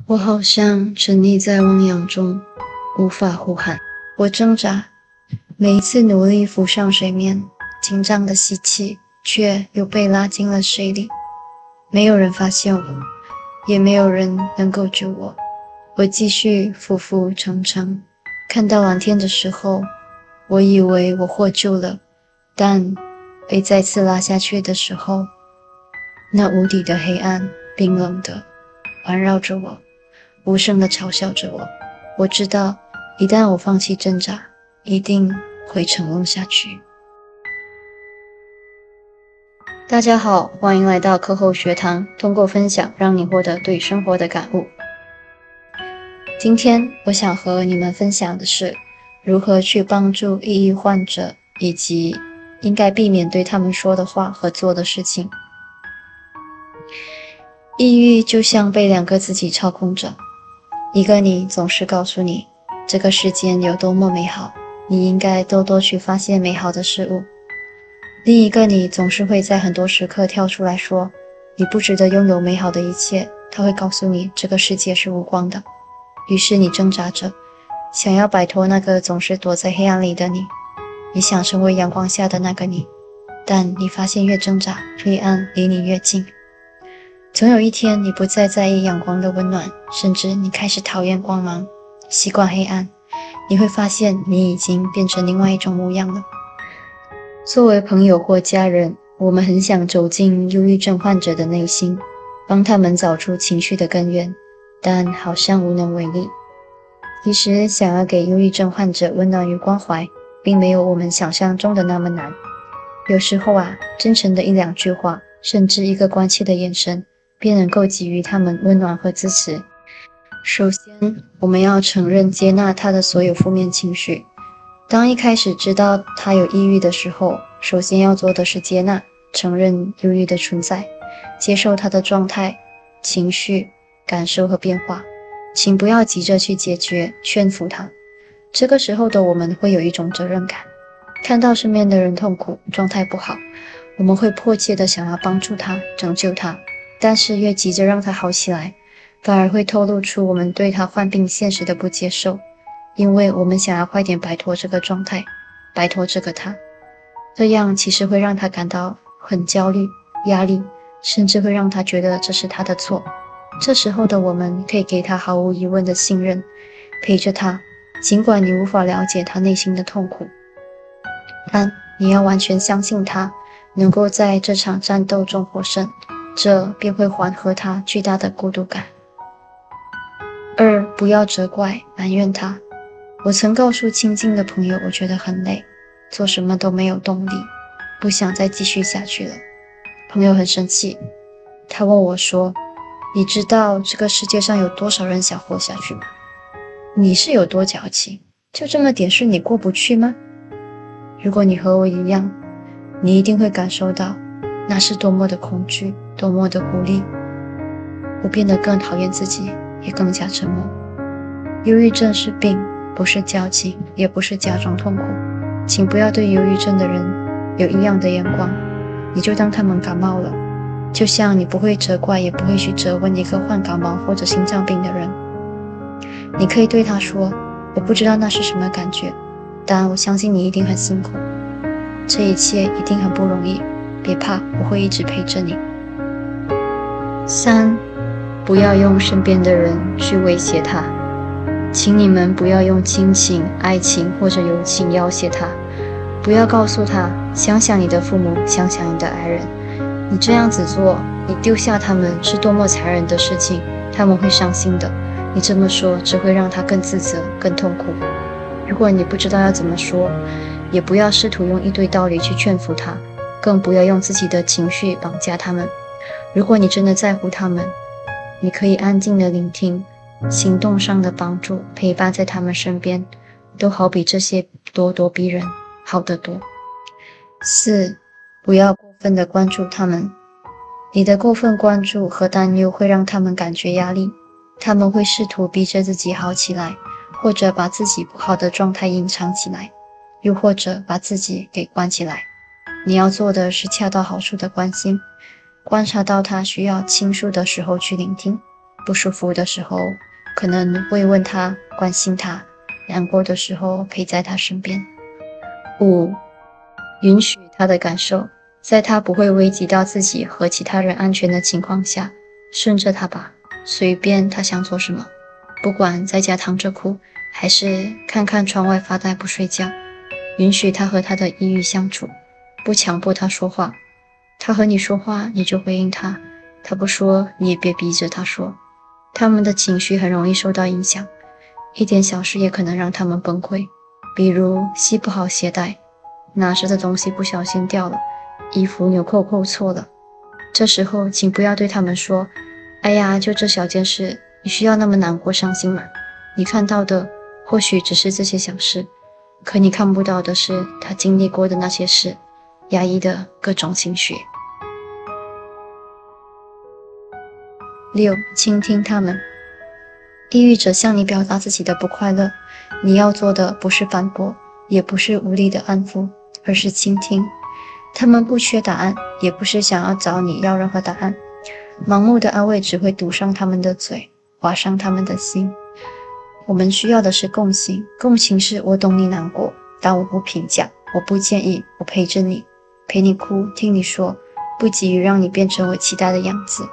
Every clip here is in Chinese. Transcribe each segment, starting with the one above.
我好像沉溺在汪洋中，无法呼喊。我挣扎，每一次努力浮上水面，紧张的吸气，却又被拉进了水里。没有人发现我，也没有人能够救我。我继续浮浮沉沉，看到蓝天的时候，我以为我获救了，但被再次拉下去的时候，那无底的黑暗冰冷的环绕着我，无声地嘲笑着我。我知道，一旦我放弃挣扎，一定会沉沦下去。大家好，欢迎来到课后学堂，通过分享让你获得对生活的感悟。今天我想和你们分享的是如何去帮助抑郁患者，以及应该避免对他们说的话和做的事情。抑郁就像被两个自己操控着，一个你总是告诉你这个世间有多么美好，你应该多多去发现美好的事物。另一个你总是会在很多时刻跳出来说你不值得拥有美好的一切，他会告诉你这个世界是无光的。于是你挣扎着，想要摆脱那个总是躲在黑暗里的你，你想成为阳光下的那个你，但你发现越挣扎，黑暗离你越近。总有一天你不再在意阳光的温暖，甚至你开始讨厌光芒，习惯黑暗，你会发现你已经变成另外一种模样了。作为朋友或家人，我们很想走进忧郁症患者的内心，帮他们找出情绪的根源，但好像无能为力。其实想要给忧郁症患者温暖与关怀，并没有我们想象中的那么难。有时候真诚的一两句话，甚至一个关切的眼神，便能够给予他们温暖和支持。首先，我们要承认接纳他的所有负面情绪。当一开始知道他有抑郁的时候，首先要做的是接纳、承认忧郁的存在，接受他的状态、情绪、感受和变化。请不要急着去解决、劝服他。这个时候的我们会有一种责任感，看到身边的人痛苦、状态不好，我们会迫切地想要帮助他、拯救他，但是越急着让他好起来，反而会透露出我们对他患病现实的不接受，因为我们想要快点摆脱这个状态，摆脱这个他。这样其实会让他感到很焦虑、压力，甚至会让他觉得这是他的错。这时候的我们可以给他毫无疑问的信任，陪着他，尽管你无法了解他内心的痛苦，但你要完全相信他能够在这场战斗中获胜，这便会缓和他巨大的孤独感。二，不要责怪、埋怨他。我曾告诉亲近的朋友，我觉得很累，做什么都没有动力，不想再继续下去了。朋友很生气，他问我说，你知道这个世界上有多少人想活下去吗？你是有多矫情，就这么点事你过不去吗？如果你和我一样，你一定会感受到那是多么的恐惧，多么的无力。我变得更讨厌自己，也更加沉默。忧郁症是病，不是矫情，也不是假装痛苦。请不要对忧郁症的人有异样的眼光，你就当他们感冒了，就像你不会责怪，也不会去责问一个患感冒或者心脏病的人。你可以对他说，我不知道那是什么感觉，但我相信你一定很辛苦，这一切一定很不容易，别怕，我会一直陪着你。三，不要用身边的人去威胁他。请你们不要用亲情、爱情或者友情要挟他，不要告诉他想想你的父母，想想你的爱人，你这样子做，你丢下他们是多么残忍的事情，他们会伤心的。你这么说只会让他更自责、更痛苦。如果你不知道要怎么说，也不要试图用一堆道理去劝服他，更不要用自己的情绪绑架他们。如果你真的在乎他们，你可以安静的聆听，行动上的帮助、陪伴在他们身边，都好比这些咄咄逼人好得多。四，不要过分的关注他们。你的过分关注和担忧会让他们感觉压力，他们会试图逼着自己好起来，或者把自己不好的状态隐藏起来，又或者把自己给关起来。你要做的是恰到好处的关心，观察到他需要倾诉的时候去聆听，不舒服的时候，可能慰问他，关心他，难过的时候陪在他身边。5. 允许他的感受，在他不会危及到自己和其他人安全的情况下，顺着他吧，随便他想做什么，不管在家躺着哭，还是看看窗外发呆不睡觉，允许他和他的抑郁相处，不强迫他说话。他和你说话，你就回应他，他不说，你也别逼着他说。他们的情绪很容易受到影响，一点小事也可能让他们崩溃，比如系不好鞋带，拿着的东西不小心掉了，衣服纽扣错了。这时候请不要对他们说，哎呀，就这小件事，你需要那么难过伤心吗？你看到的或许只是这些小事，可你看不到的是他经历过的那些事，压抑的各种情绪。6. 倾听他们。抑郁者向你表达自己的不快乐，你要做的不是反驳，也不是无力的安抚，而是倾听。他们不缺答案，也不是想要找你要任何答案。盲目的安慰只会堵上他们的嘴，划伤他们的心。我们需要的是共情，共情是我懂你难过，但我不评价，我不建议，我陪着你，陪你哭，听你说，不急于让你变成我期待的样子。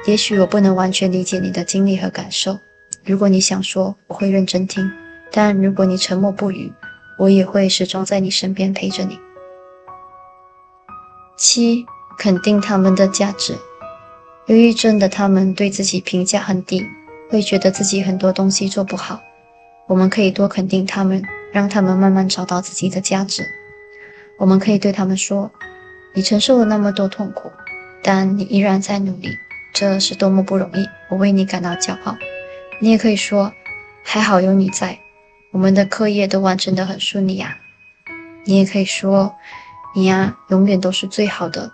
也许我不能完全理解你的经历和感受，如果你想说，我会认真听，但如果你沉默不语，我也会始终在你身边陪着你。7. 肯定他们的价值。忧郁症的他们对自己评价很低，会觉得自己很多东西做不好。我们可以多肯定他们，让他们慢慢找到自己的价值。我们可以对他们说，你承受了那么多痛苦，但你依然在努力，这是多么不容易，我为你感到骄傲。你也可以说，还好有你在，我们的课业都完成得很顺利呀。你也可以说，你呀，永远都是最好的，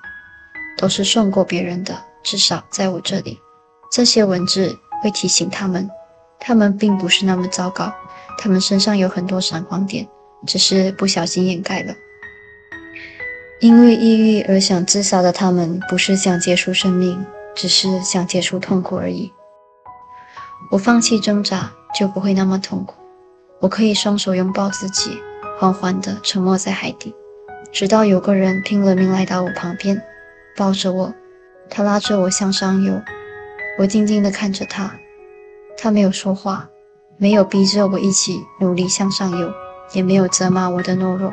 都是胜过别人的，至少在我这里。这些文字会提醒他们，他们并不是那么糟糕，他们身上有很多闪光点，只是不小心掩盖了。因为抑郁而想自杀的他们，不是想结束生命，只是想结束痛苦而已。我放弃挣扎，就不会那么痛苦。我可以双手拥抱自己，缓缓地沉没在海底，直到有个人拼了命来到我旁边，抱着我，他拉着我向上游。我静静地看着他，他没有说话，没有逼着我一起努力向上游，也没有责骂我的懦弱，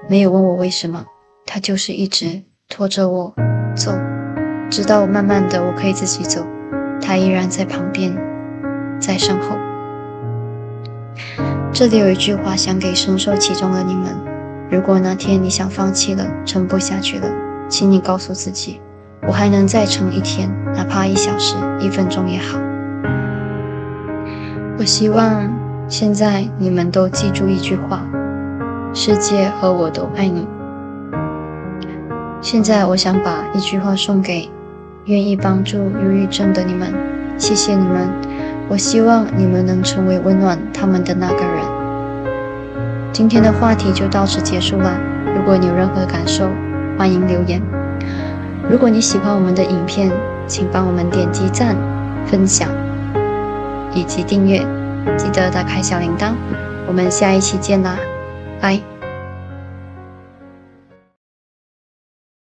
没有问我为什么，他就是一直拖着我走，直到慢慢的我可以自己走，他依然在旁边，在身后。这里有一句话想给深受其中的你们，如果那天你想放弃了，撑不下去了，请你告诉自己，我还能再撑一天，哪怕1小时、1分钟也好。我希望现在你们都记住一句话，世界和我都爱你。现在我想把一句话送给愿意帮助忧郁症的你们，谢谢你们，我希望你们能成为温暖他们的那个人。今天的话题就到此结束了，如果你有任何感受，欢迎留言。如果你喜欢我们的影片，请帮我们点击赞、分享以及订阅，记得打开小铃铛。我们下一期见啦，拜。